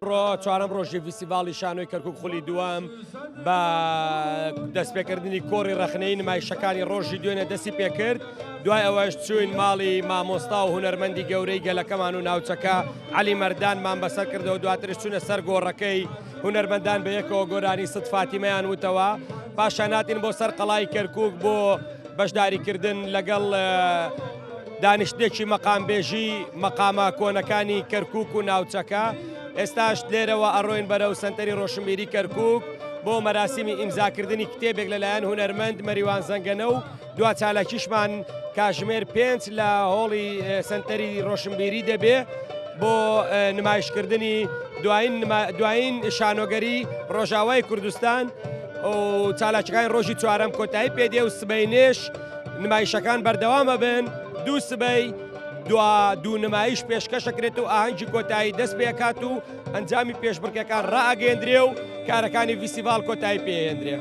ئەمڕۆ چوارەم ڕۆژی فیستیڤاڵی شانۆی کەرکووک خولی دووەم بە دەستپێکردنی کۆڕی ڕەخنەی نمایشەکانی ڕۆژی دوێنێ دەستی پێکرد. دوای ئەوەش چوین ماڵی مامۆستا و هونەرمەندی گەورەی گەلەکەمان و ناوچەکە عەلی مەردانمان بەسەر کردەوە. دواترش چوونە سەر گۆڕەکەی هونەرمەندان بە یەکەوە گۆرانی سەد فاتیمەیان وتەوە. پاشان هاتین بۆ سەر قەڵای کەرکووک بۆ بەشداریکردن لەگەڵ دانیشتێکی مەقامبێژی مەقامە کۆنەکانی کەرکووک و ناوچەکە. ئێستاش لێرەوە ئەڕۆین بەرەو سەنتەری ڕۆشنبیری کەرکووک بۆ مەراسیمی ئیمزاکردنی کتێبێک لەلایەن هونەرمەند مەریوان زەنگەنە و دوا چالاکیشمان کاژمێر 5 لە هۆڵی سەنتەری ڕۆشنبیری دەبێ بۆ نمایشکردنی دوایین شانۆگەری ڕۆژاوای کوردستان و چالاکیەکانی ڕۆژی چوارەم کۆتایی پێدێ و سبەینێش نمایشەکان بەردەوامە بن. دوو سبەی دوو نمایش پێشکەشەکرێت و ئاهەنگی کۆتایی دەست پێکات و ئەنجامی پێشبڕکێکان ڕائەگەیەندرێ و کارەکانی فیستیڤاڵ کۆتایی پێهێنرێ.